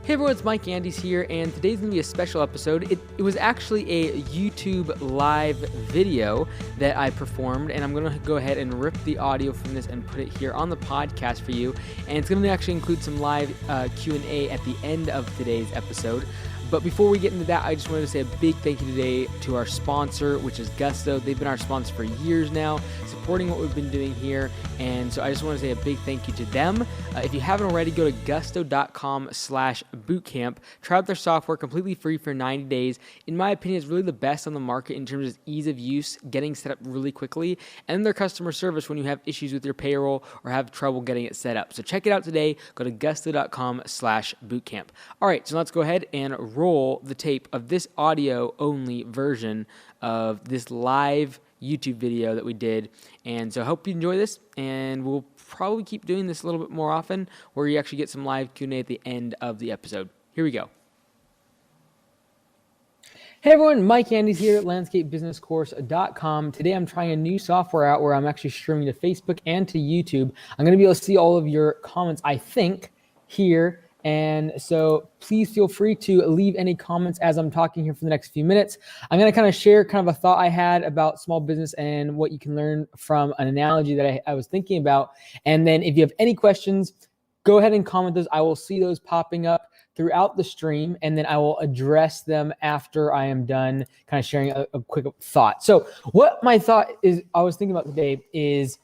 Hey everyone, it's Mike Andes here, and today's going to be a special episode. It was actually a YouTube live video that I performed, and I'm going to go ahead and rip the audio from this and put it here on the podcast for you. And it's going to actually include some live Q&A at the end of today's episode. But before we get into that, I just wanted to say a big thank you today to our sponsor, which is Gusto. They've been our sponsor for years now, supporting what we've been doing here. And so I just want to say a big thank you to them. If you haven't already, go to gusto.com/bootcamp. Try out their software completely free for 90 days. In my opinion, it's really the best on the market in terms of ease of use, getting set up really quickly, and their customer service when you have issues with your payroll or have trouble getting it set up. So check it out today. Go to gusto.com/bootcamp. All right, so let's go ahead and roll the tape of this audio-only version of this live YouTube video that we did. And so I hope you enjoy this, and we'll probably keep doing this a little bit more often where you actually get some live Q&A at the end of the episode. Here we go. Hey everyone, Mike Andes here at landscapebusinesscourse.com. Today I'm trying a new software out where I'm actually streaming to Facebook and to YouTube. I'm going to be able to see all of your comments, I think, here. And so please feel free to leave any comments as I'm talking here for the next few minutes. I'm going to kind of share kind of a thought I had about small business and what you can learn from an analogy that I was thinking about. And then if you have any questions, go ahead and comment those. I will see those popping up throughout the stream, and then I will address them after I am done kind of sharing a quick thought. So what my thought is I was thinking about today is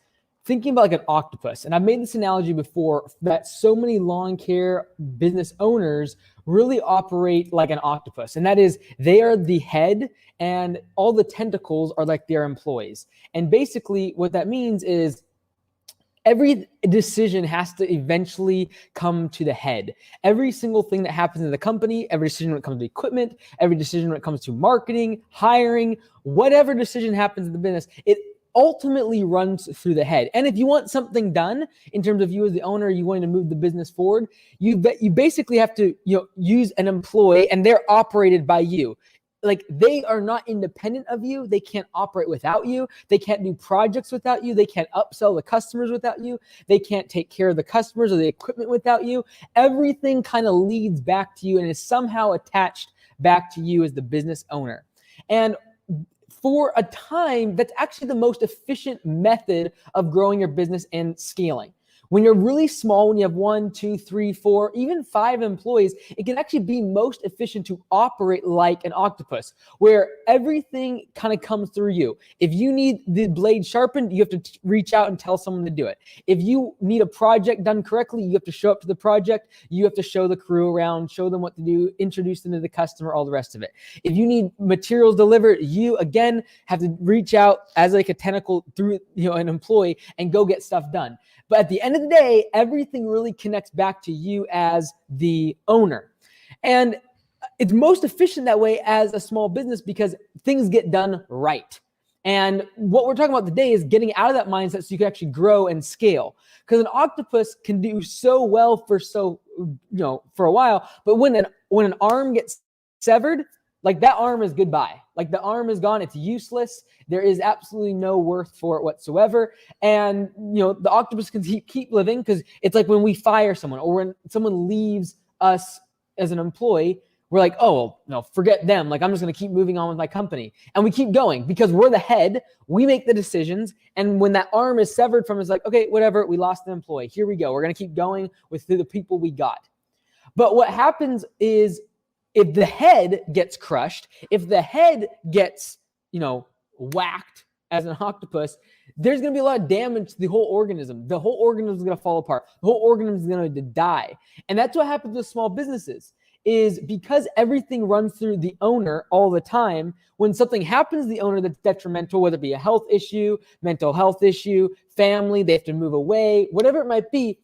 thinking about like an octopus. And I've made this analogy before that so many lawn care business owners really operate like an octopus. And that is they are the head and all the tentacles are like their employees. And basically what that means is every decision has to eventually come to the head. Every single thing that happens in the company, every decision when it comes to equipment, every decision when it comes to marketing, hiring, whatever decision happens in the business, it ultimately runs through the head. And if you want something done in terms of you as the owner, you wanting to move the business forward, you basically have to use an employee, and they're operated by you. Like they are not independent of you. They can't operate without you. They can't do projects without you. They can't upsell the customers without you. They can't take care of the customers or the equipment without you. Everything kind of leads back to you and is somehow attached back to you as the business owner. And for a time, that's actually the most efficient method of growing your business and scaling. When you're really small, when you have 1, 2, 3, 4, even 5 employees, it can actually be most efficient to operate like an octopus, where everything kind of comes through you. If you need the blade sharpened, you have to reach out and tell someone to do it. If you need a project done correctly, you have to show up to the project. You have to show the crew around, show them what to do, introduce them to the customer, all the rest of it. If you need materials delivered, you again have to reach out as like a tentacle through an employee and go get stuff done. But at the end of the day, everything really connects back to you as the owner. And it's most efficient that way as a small business because things get done right. And what we're talking about today is getting out of that mindset so you can actually grow and scale. Because an octopus can do so well for a while, but when an arm gets severed, like that arm is goodbye. Like the arm is gone. It's useless. There is absolutely no worth for it whatsoever. And, the octopus can keep living because it's like when we fire someone or when someone leaves us as an employee, we're like, oh, well, no, forget them. Like I'm just going to keep moving on with my company. And we keep going because we're the head. We make the decisions. And when that arm is severed from us, like, okay, whatever, we lost an employee. Here we go. We're going to keep going with the people we got. But what happens is, if the head gets crushed, if the head gets, whacked as an octopus, there's going to be a lot of damage to the whole organism. The whole organism is going to fall apart. The whole organism is going to die. And that's what happens with small businesses is because everything runs through the owner all the time. When something happens to the owner that's detrimental, whether it be a health issue, mental health issue, family, they have to move away, whatever it might be,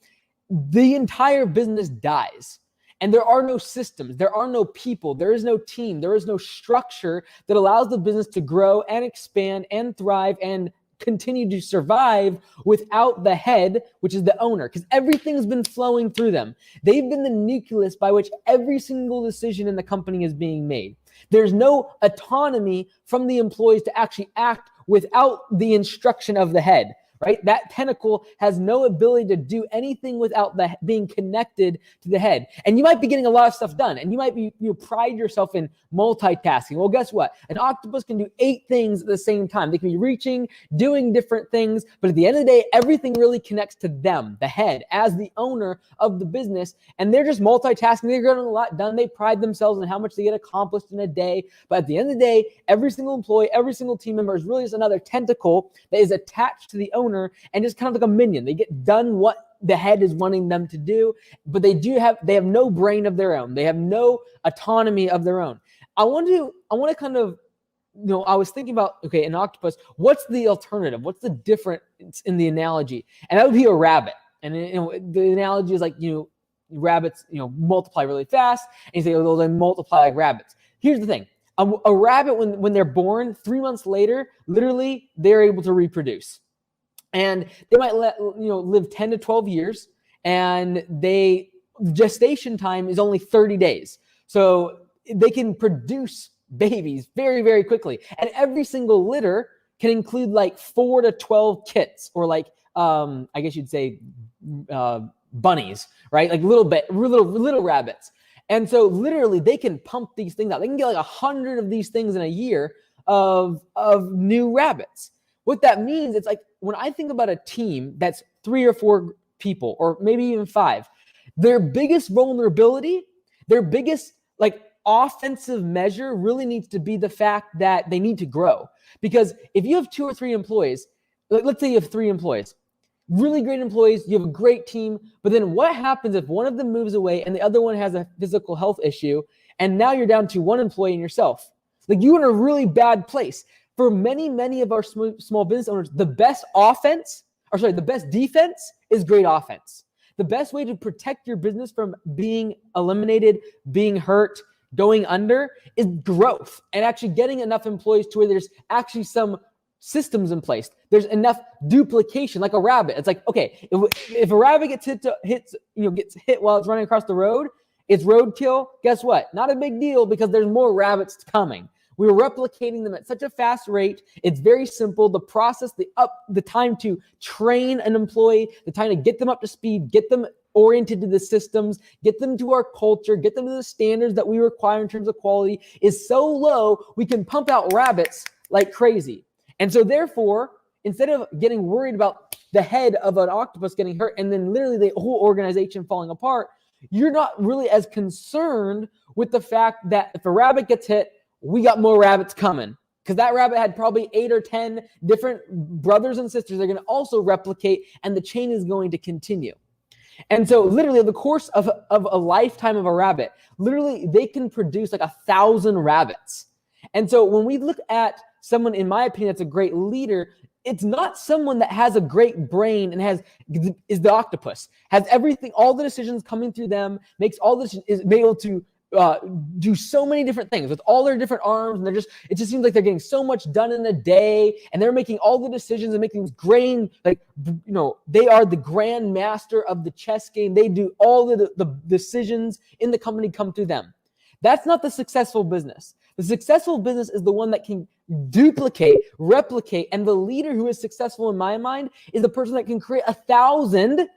the entire business dies. And there are no systems, there are no people, there is no team, there is no structure that allows the business to grow and expand and thrive and continue to survive without the head, which is the owner, because everything's been flowing through them. They've been the nucleus by which every single decision in the company is being made. There's no autonomy from the employees to actually act without the instruction of the head. right? That tentacle has no ability to do anything without being connected to the head. And you might be getting a lot of stuff done, and you might be, pride yourself in multitasking. Well, guess what? An octopus can do 8 things at the same time. They can be reaching, doing different things, but at the end of the day, everything really connects to them, the head, as the owner of the business, and they're just multitasking. They're getting a lot done. They pride themselves on how much they get accomplished in a day, but at the end of the day, every single employee, every single team member is really just another tentacle that is attached to the owner and just kind of like a minion. They get done what the head is wanting them to do, but they have no brain of their own. They have no autonomy of their own. I want to kind of, I was thinking about, okay, an octopus, what's the alternative? What's the difference in the analogy? And that would be a rabbit. And the analogy is like, rabbits, multiply really fast, and you say, oh, they multiply like rabbits. Here's the thing. A rabbit, when they're born, 3 months later, literally, they're able to reproduce. And they might live 10 to 12 years, and gestation time is only 30 days. So they can produce babies very, very quickly. And every single litter can include like 4 to 12 kits, or like, I guess you'd say bunnies, right? Like little rabbits. And so literally they can pump these things out. They can get like 100 of these things in a year of new rabbits. What that means, it's like when I think about a team that's 3 or 4 people, or maybe even 5, their biggest vulnerability, their biggest like offensive measure really needs to be the fact that they need to grow. Because if you have 2 or 3 employees, let's say you have 3 employees, really great employees, you have a great team, but then what happens if one of them moves away and the other one has a physical health issue, and now you're down to 1 employee and yourself? Like, you're in a really bad place. For many, many of our small business owners, the best defense is great offense. The best way to protect your business from being eliminated, being hurt, going under is growth, and actually getting enough employees to where there's actually some systems in place. There's enough duplication, like a rabbit. It's like, okay, if a rabbit gets hit while it's running across the road, it's roadkill. Guess what? Not a big deal, because there's more rabbits coming. We're replicating them at such a fast rate. It's very simple. The process, the time to train an employee, the time to get them up to speed, get them oriented to the systems, get them to our culture, get them to the standards that we require in terms of quality is so low, we can pump out rabbits like crazy. And so therefore, instead of getting worried about the head of an octopus getting hurt and then literally the whole organization falling apart, you're not really as concerned with the fact that if a rabbit gets hit, we got more rabbits coming, because that rabbit had probably 8 or 10 different brothers and sisters. They're going to also replicate, and the chain is going to continue. And so literally the course of a lifetime of a rabbit, literally they can produce like 1,000 rabbits. And so when we look at someone, in my opinion, that's a great leader, it's not someone that has a great brain and is the octopus, has everything, all the decisions coming through them, makes all this, is able to do so many different things with all their different arms, and it just seems like they're getting so much done in a day, and they're making all the decisions and making they are the grand master of the chess game. They do all the decisions in the company come through them. That's not the successful business. The successful business is the one that can duplicate, replicate, and the leader who is successful in my mind is the person that can create 1,000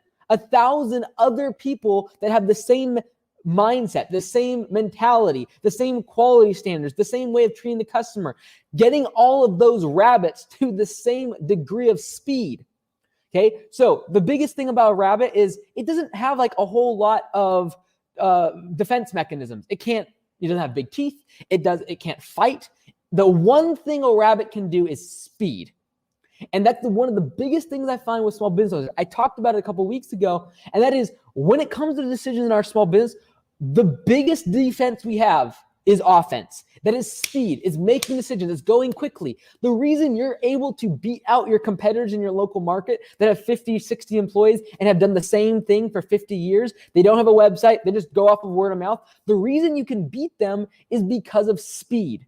other people that have the same mindset, the same mentality, the same quality standards, the same way of treating the customer, getting all of those rabbits to the same degree of speed. Okay, so the biggest thing about a rabbit is it doesn't have like a whole lot of defense mechanisms. It doesn't have big teeth. It can't fight. The one thing a rabbit can do is speed. And that's one of the biggest things I find with small business owners. I talked about it a couple of weeks ago, and that is when it comes to decisions in our small business, the biggest defense we have is offense. That is speed, is making decisions, is going quickly. The reason you're able to beat out your competitors in your local market that have 50, 60 employees and have done the same thing for 50 years, they don't have a website, they just go off of word of mouth. The reason you can beat them is because of speed.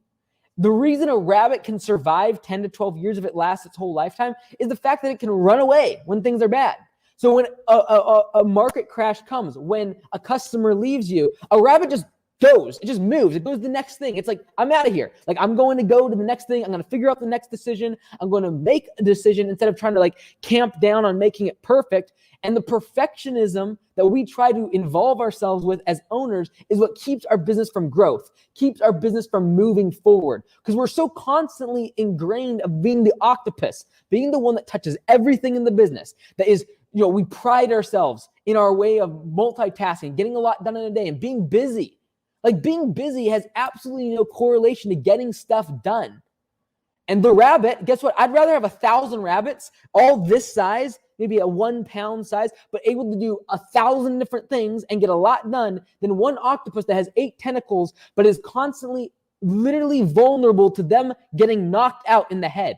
The reason a rabbit can survive 10 to 12 years if it lasts its whole lifetime is the fact that it can run away when things are bad. So when a market crash comes, when a customer leaves you, a rabbit just goes. It just moves. It goes to the next thing. It's like, I'm out of here. Like, I'm going to go to the next thing. I'm going to figure out the next decision. I'm going to make a decision instead of trying to like camp down on making it perfect. And the perfectionism that we try to involve ourselves with as owners is what keeps our business from growth, keeps our business from moving forward. Because we're so constantly ingrained of being the octopus, being the one that touches everything in the business. That is, we pride ourselves in our way of multitasking, getting a lot done in a day, and being busy. Like, being busy has absolutely no correlation to getting stuff done. And the rabbit, guess what? I'd rather have 1,000 rabbits, all this size, maybe a 1 pound size, but able to do 1,000 different things and get a lot done than one octopus that has 8 tentacles, but is constantly, literally vulnerable to them getting knocked out in the head.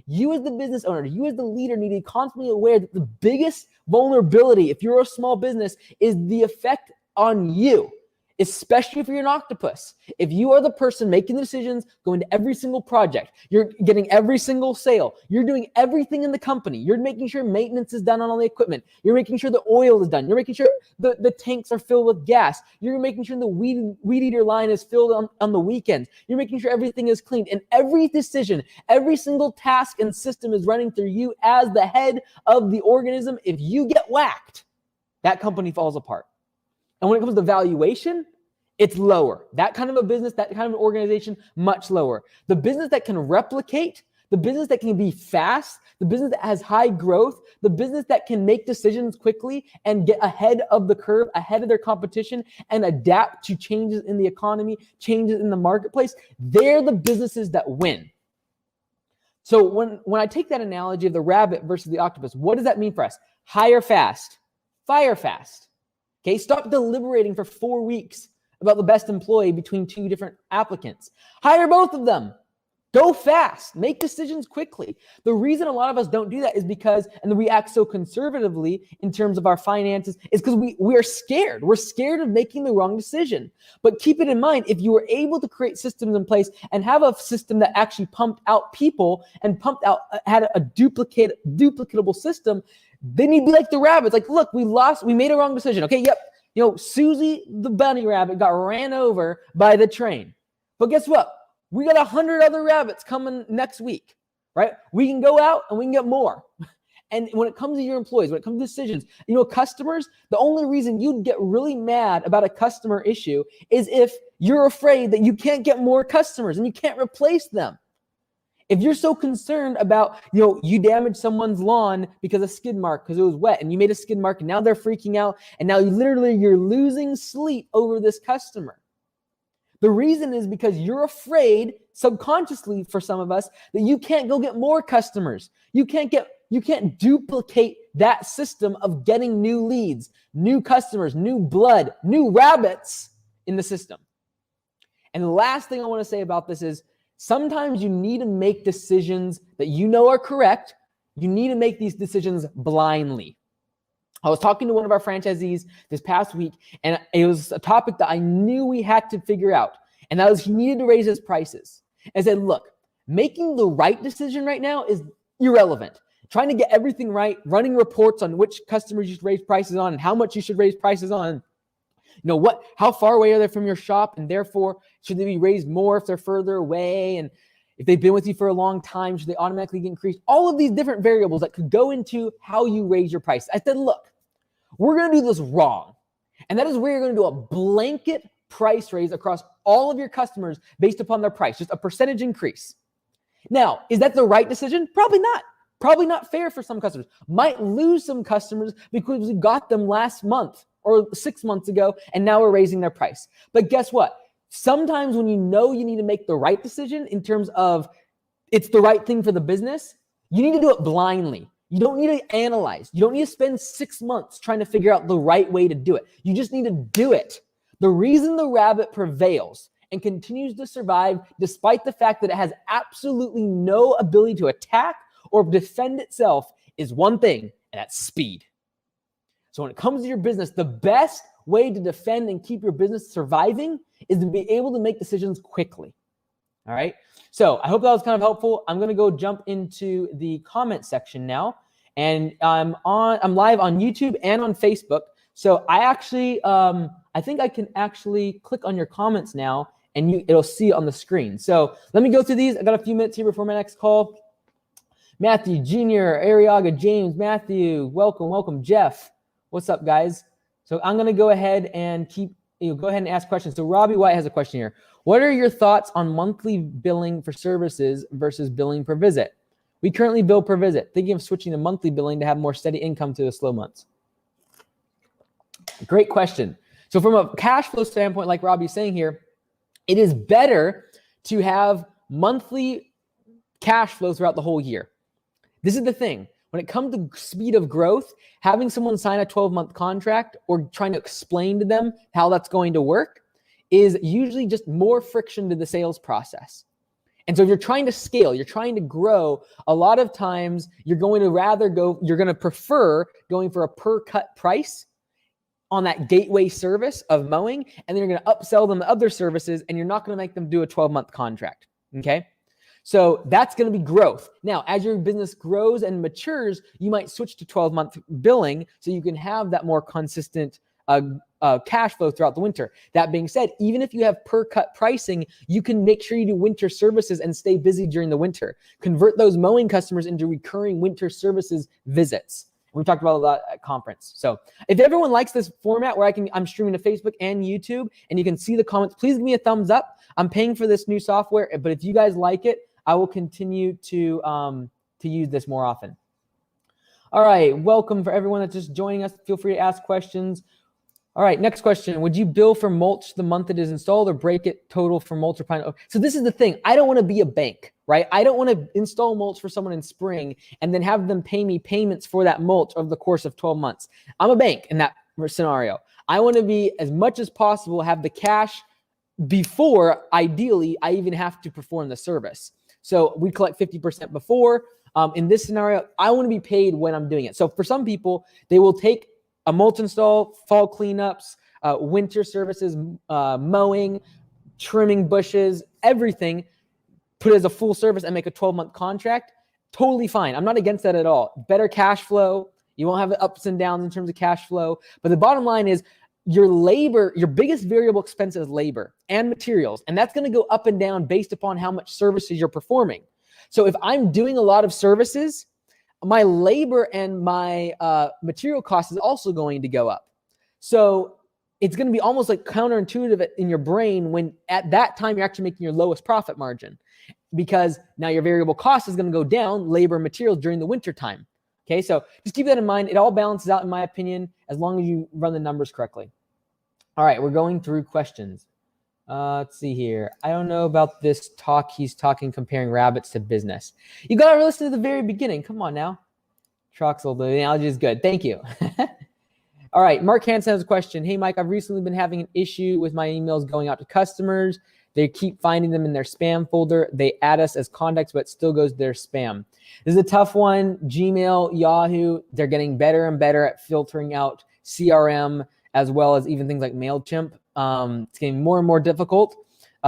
You as the business owner, you as the leader need to be constantly aware that the biggest vulnerability, if you're a small business, is the effect on you. Especially if you're an octopus. If you are the person making the decisions, going to every single project, you're getting every single sale, you're doing everything in the company, you're making sure maintenance is done on all the equipment, you're making sure the oil is done, you're making sure the tanks are filled with gas, you're making sure the weed eater line is filled on the weekends, you're making sure everything is cleaned, and every decision, every single task and system is running through you as the head of the organism. If you get whacked, that company falls apart. And when it comes to valuation, it's lower. That kind of a business, that kind of an organization, much lower. The business that can replicate, the business that can be fast, the business that has high growth, the business that can make decisions quickly and get ahead of the curve, ahead of their competition, and adapt to changes in the economy, changes in the marketplace, they're the businesses that win. So when I take that analogy of the rabbit versus the octopus, what does that mean for us? Hire fast, fire fast. Okay, stop deliberating for 4 weeks about the best employee between 2 different applicants. Hire both of them. Go fast. Make decisions quickly. The reason a lot of us don't do that is because, and we act so conservatively in terms of our finances, is because we are scared. We're scared of making the wrong decision. But keep it in mind, if you were able to create systems in place and have a system that actually pumped out people and had a duplicatable system, then you'd be like the rabbits. Like, look, we made a wrong decision. Okay, yep. Susie the bunny rabbit got ran over by the train. But guess what? We got 100 other rabbits coming next week, right? We can go out and we can get more. And when it comes to your employees, when it comes to decisions, customers, the only reason you'd get really mad about a customer issue is if you're afraid that you can't get more customers and you can't replace them. If you're so concerned about, you damaged someone's lawn because of skid mark, because it was wet, and you made a skid mark, and now they're freaking out, and now you're losing sleep over this customer. The reason is because you're afraid, subconsciously for some of us, that you can't go get more customers. You can't duplicate that system of getting new leads, new customers, new blood, new rabbits in the system. And the last thing I want to say about this is, sometimes you need to make decisions that are correct. You need to make these decisions blindly. I was talking to one of our franchisees this past week, and it was a topic that I knew we had to figure out, and that was he needed to raise his prices. I said, look, making the right decision right now is irrelevant. Trying to get everything right, running reports on which customers you should raise prices on and how much you should raise prices on, how far away are they from your shop, and therefore should they be raised more if they're further away, and if they've been with you for a long time, should they automatically get increased? All of these different variables that could go into how you raise your price. I said, look, we're going to do this wrong, and that is where you're going to do a blanket price raise across all of your customers based upon their price, just a percentage increase. Now, is that the right decision? Probably not. Probably not fair for some customers. Might lose some customers because we got them last month or 6 months ago, and now we're raising their price. But guess what? Sometimes when you need to make the right decision in terms of it's the right thing for the business, you need to do it blindly. You don't need to analyze. You don't need to spend 6 months trying to figure out the right way to do it. You just need to do it. The reason the rabbit prevails and continues to survive despite the fact that it has absolutely no ability to attack or defend itself is one thing, and that's speed. So when it comes to your business, the best way to defend and keep your business surviving is to be able to make decisions quickly. All right. So I hope that was kind of helpful. I'm going to go jump into the comment section now, and I'm live on YouTube and on Facebook. So I actually, I think I can actually click on your comments now and it'll see it on the screen. So let me go through these. I got a few minutes here before my next call. Matthew, Junior, Ariaga, James, Matthew, welcome. Jeff, what's up, guys? So I'm going to go ahead and go ahead and ask questions. So Robbie White has a question here. What are your thoughts on monthly billing for services versus billing per visit? We currently bill per visit, thinking of switching to monthly billing to have more steady income to the slow months. Great question. So from a cash flow standpoint, like Robbie's saying here, it is better to have monthly cash flow throughout the whole year. This is the thing. When it comes to speed of growth, having someone sign a 12-month contract or trying to explain to them how that's going to work is usually just more friction to the sales process. And so if you're trying to scale, you're trying to grow, a lot of times you're going to prefer going for a per cut price on that gateway service of mowing, and then you're going to upsell them to other services, and you're not going to make them do a 12-month contract, okay? So that's going to be growth. Now, as your business grows and matures, you might switch to 12-month billing so you can have that more consistent cash flow throughout the winter. That being said, even if you have per cut pricing, you can make sure you do winter services and stay busy during the winter. Convert those mowing customers into recurring winter services visits. We talked about a lot at conference. So if everyone likes this format where I'm streaming to Facebook and YouTube and you can see the comments, please give me a thumbs up. I'm paying for this new software, but if you guys like it, I will continue to use this more often. All right, welcome for everyone that's just joining us. Feel free to ask questions. All right, next question. Would you bill for mulch the month it is installed or break it total for mulch or pine? So this is the thing. I don't want to be a bank, right? I don't want to install mulch for someone in spring and then have them pay me payments for that mulch over the course of 12 months. I'm a bank in that scenario. I want to be, as much as possible, have the cash before, ideally, I even have to perform the service. So we collect 50% before. In this scenario, I want to be paid when I'm doing it. So for some people, they will take a mulch install, fall cleanups, winter services, mowing, trimming bushes, everything, put it as a full service and make a 12-month contract. Totally fine. I'm not against that at all. Better cash flow. You won't have the ups and downs in terms of cash flow. But the bottom line is your labor, your biggest variable expense is labor and materials. And that's going to go up and down based upon how much services you're performing. So if I'm doing a lot of services, my labor and my material cost is also going to go up. So it's going to be almost like counterintuitive in your brain when at that time you're actually making your lowest profit margin, because now your variable cost is going to go down, labor and materials, during the winter time. Okay, so just keep that in mind. It all balances out, in my opinion, as long as you run the numbers correctly. All right, we're going through questions. Let's see here. I don't know about this talk. He's talking comparing rabbits to business. You got to listen to the very beginning. Come on now. Troxel, the analogy is good. Thank you. All right, Mark Hansen has a question. Hey, Mike, I've recently been having an issue with my emails going out to customers. They keep finding them in their spam folder. They add us as contacts, but it still goes to their spam. This is a tough one. Gmail, Yahoo, they're getting better and better at filtering out CRM, as well as even things like MailChimp. It's getting more and more difficult.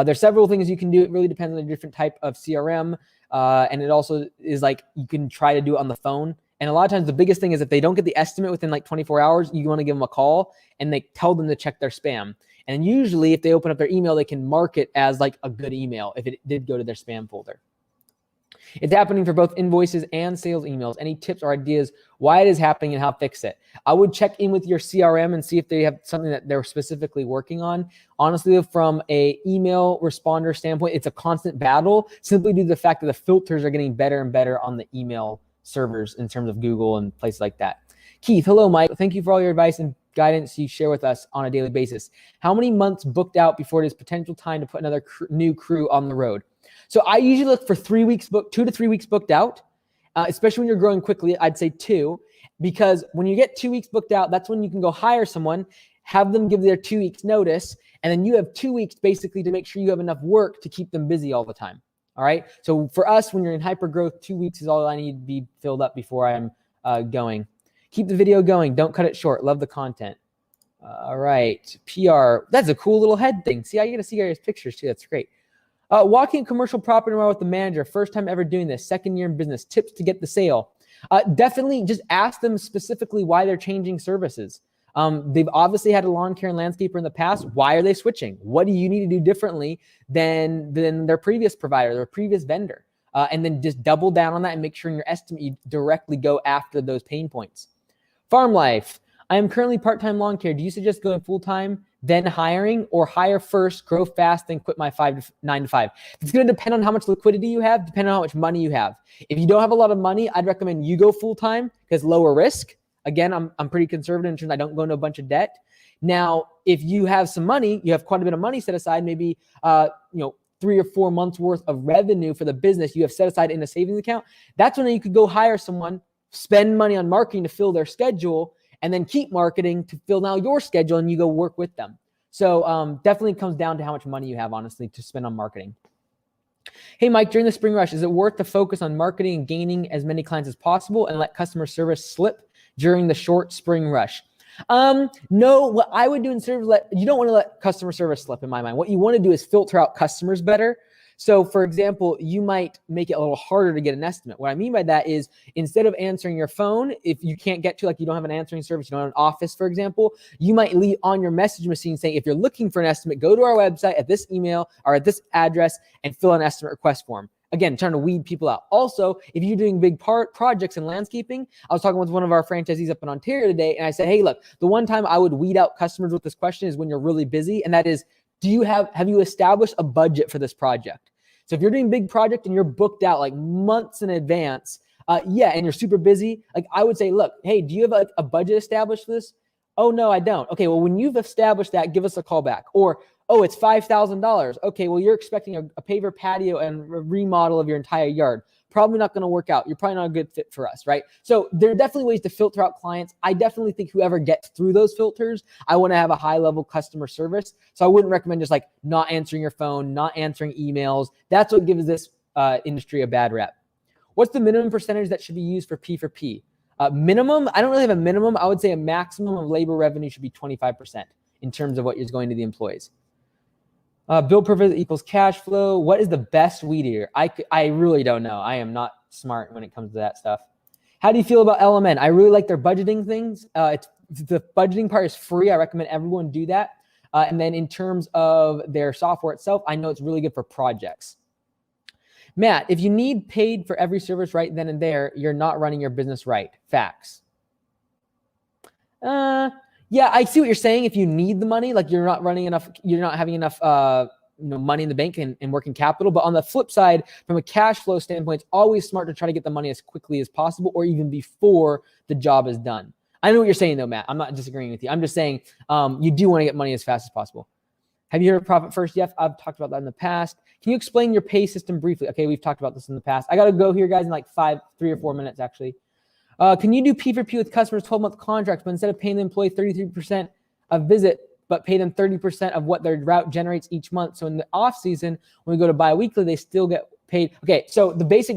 There's several things you can do. It really depends on the different type of CRM. And it also is like you can try to do it on the phone. And a lot of times the biggest thing is if they don't get the estimate within like 24 hours, you want to give them a call and they tell them to check their spam. And usually if they open up their email, they can mark it as like a good email if it did go to their spam folder. It's happening for both invoices and sales emails. Any tips or ideas why it is happening and how to fix it? I would check in with your CRM and see if they have something that they're specifically working on. Honestly, from a email responder standpoint, it's a constant battle simply due to the fact that the filters are getting better and better on the email servers in terms of Google and places like that. Keith, hello, Mike. Thank you for all your advice and guidance you share with us on a daily basis. How many months booked out before it is potential time to put another new crew on the road? So I usually look for 3 weeks booked, 2 to 3 weeks booked out, especially when you're growing quickly. I'd say 2, because when you get 2 weeks booked out, that's when you can go hire someone, have them give their 2 weeks notice, and then you have 2 weeks basically to make sure you have enough work to keep them busy all the time. All right. So for us, when you're in hyper growth, 2 weeks is all I need to be filled up before I'm going. Keep the video going. Don't cut it short. Love the content. All right. PR. That's a cool little head thing. See, I get to see guys' pictures too. That's great. Walking commercial property tomorrow with the manager. First time ever doing this. Second year in business. Tips to get the sale. Definitely just ask them specifically why they're changing services. They've obviously had a lawn care and landscaper in the past. Why are they switching? What do you need to do differently than their previous provider, their previous vendor? And then just double down on that and make sure in your estimate you directly go after those pain points. Farm life. I am currently part-time lawn care. Do you suggest going full-time, then hiring, or hire first, grow fast, then quit my 9 to 5? It's going to depend on how much liquidity you have, depending on how much money you have. If you don't have a lot of money, I'd recommend you go full-time because lower risk. Again, I'm pretty conservative in terms I don't go into a bunch of debt. Now, if you have some money, you have quite a bit of money set aside, maybe 3 or 4 months worth of revenue for the business you have set aside in a savings account. That's when you could go hire someone, spend money on marketing to fill their schedule, and then keep marketing to fill now your schedule, and you go work with them. So definitely comes down to how much money you have, honestly, to spend on marketing. Hey, Mike, during the spring rush, is it worth to focus on marketing and gaining as many clients as possible and let customer service slip during the short spring rush? No, what I would do instead of you don't want to let customer service slip in my mind. What you want to do is filter out customers better. So for example, you might make it a little harder to get an estimate. What I mean by that is instead of answering your phone, if you can't get to, like you don't have an answering service, you don't have an office, for example, you might leave on your message machine saying, if you're looking for an estimate, go to our website at this email or at this address and fill an estimate request form. Again, trying to weed people out. Also, if you're doing big projects in landscaping, I was talking with one of our franchisees up in Ontario today, and I said, hey, look, the one time I would weed out customers with this question is when you're really busy, and that is, have you established a budget for this project? So if you're doing a big project and you're booked out like months in advance, and you're super busy, like I would say, look, hey, do you have a budget established for this? Oh, no, I don't. Okay, well, when you've established that, give us a call back. Or, oh, it's $5,000. Okay, well, you're expecting a paver patio and a remodel of your entire yard. Probably not going to work out. You're probably not a good fit for us, right? So there are definitely ways to filter out clients. I definitely think whoever gets through those filters, I want to have a high level customer service. So I wouldn't recommend just like not answering your phone, not answering emails. That's what gives this industry a bad rep. What's the minimum percentage that should be used for P4P? Minimum, I don't really have a minimum. I would say a maximum of labor revenue should be 25% in terms of what is going to the employees. Bill per visit equals cash flow. What is the best weed eater? I really don't know. I am not smart when it comes to that stuff. How do you feel about LMN? I really like their budgeting things. The budgeting part is free. I recommend everyone do that. And then in terms of their software itself, I know it's really good for projects. Matt, if you need paid for every service right then and there, you're not running your business right. Facts. Yeah, I see what you're saying. If you need the money, like you're not running enough, you're not having enough money in the bank and working capital. But on the flip side, from a cash flow standpoint, it's always smart to try to get the money as quickly as possible or even before the job is done. I know what you're saying though, Matt. I'm not disagreeing with you. I'm just saying you do want to get money as fast as possible. Have you heard of Profit First? Yes, I've talked about that in the past. Can you explain your pay system briefly? Okay, we've talked about this in the past. I got to go here, guys, in like 3 or 4 minutes, actually. Can you do P4P with customers 12-month contracts, but instead of paying the employee 33% a visit, but pay them 30% of what their route generates each month? So in the off season, when we go to bi-weekly, they still get paid. Okay, so the basic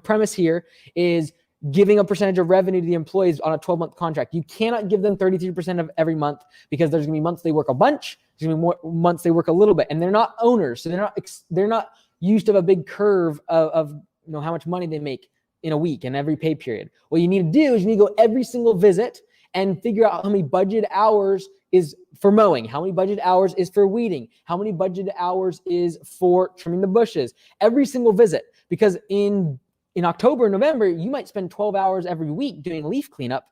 premise here is giving a percentage of revenue to the employees on a 12-month contract. You cannot give them 33% of every month because there's going to be months they work a bunch, there's going to be more months they work a little bit, and they're not owners, so they're not used to a big curve of how much money they make in a week and every pay period. What you need to do is you need to go every single visit and figure out how many budget hours is for mowing, how many budget hours is for weeding, how many budget hours is for trimming the bushes, every single visit. Because in October and November, you might spend 12 hours every week doing leaf cleanup,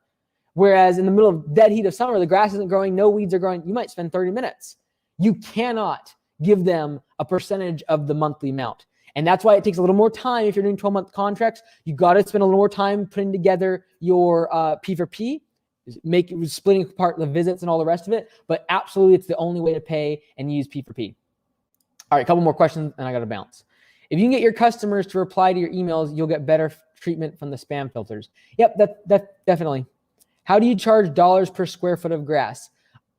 whereas in the middle of dead heat of summer, the grass isn't growing, no weeds are growing, you might spend 30 minutes. You cannot give them a percentage of the monthly amount. And that's why it takes a little more time. If you're doing 12-month contracts, you got to spend a little more time putting together your P4P, splitting apart the visits and all the rest of it. But absolutely, it's the only way to pay and use P4P. All right, a couple more questions, and I got to bounce. If you can get your customers to reply to your emails, you'll get better treatment from the spam filters. Yep, that definitely. How do you charge dollars per square foot of grass?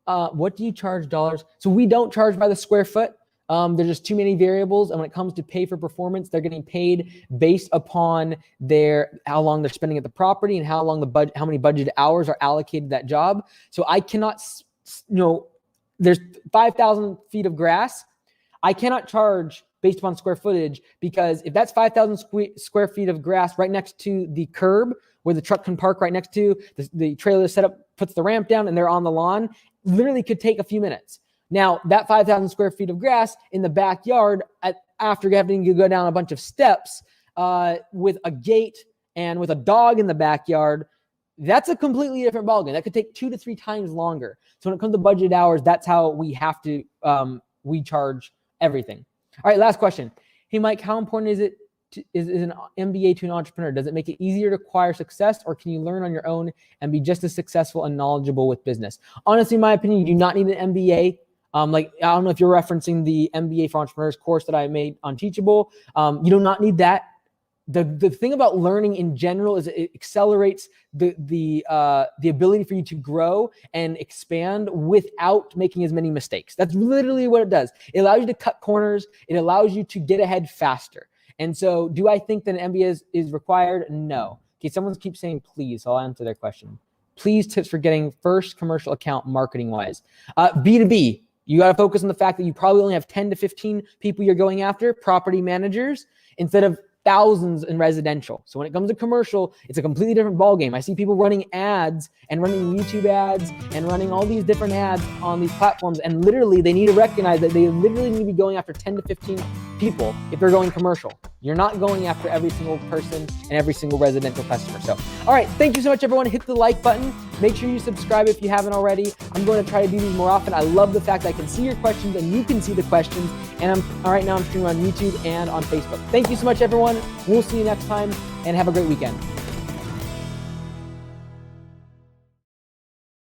What do you charge dollars? So we don't charge by the square foot. There's just too many variables. And when it comes to pay for performance, they're getting paid based upon how long they're spending at the property and how many budgeted hours are allocated to that job. So I cannot, there's 5,000 feet of grass. I cannot charge based upon square footage, because if that's 5,000 square feet of grass right next to the curb where the truck can park right next to, the trailer is set up puts the ramp down and they're on the lawn, literally could take a few minutes. Now, that 5,000 square feet of grass in the backyard after having to go down a bunch of steps with a gate and with a dog in the backyard, that's a completely different ballgame. That could take 2 to 3 times longer. So when it comes to budget hours, that's how we have to, we charge everything. All right, last question. Hey, Mike, how important is it is an MBA to an entrepreneur? Does it make it easier to acquire success, or can you learn on your own and be just as successful and knowledgeable with business? Honestly, in my opinion, you do not need an MBA. Like, I don't know if you're referencing the MBA for Entrepreneurs course that I made on Teachable. You do not need that. The thing about learning in general is it accelerates the ability for you to grow and expand without making as many mistakes. That's literally what it does. It allows you to cut corners. It allows you to get ahead faster. And so do I think that an MBA is required? No. Okay, someone keeps saying please, so I'll answer their question. Please, tips for getting first commercial account marketing-wise. B2B, you got to focus on the fact that you probably only have 10 to 15 people you're going after, property managers, instead of thousands in residential. So when it comes to commercial, it's a completely different ballgame. I see people running ads and running YouTube ads and running all these different ads on these platforms. And literally, they need to recognize that they literally need to be going after 10 to 15 people if they're going commercial. You're not going after every single person and every single residential customer. So, all right. Thank you so much, everyone. Hit the like button. Make sure you subscribe if you haven't already. I'm going to try to do these more often. I love the fact that I can see your questions and you can see the questions. And right now I'm streaming on YouTube and on Facebook. Thank you so much, everyone. We'll see you next time and have a great weekend.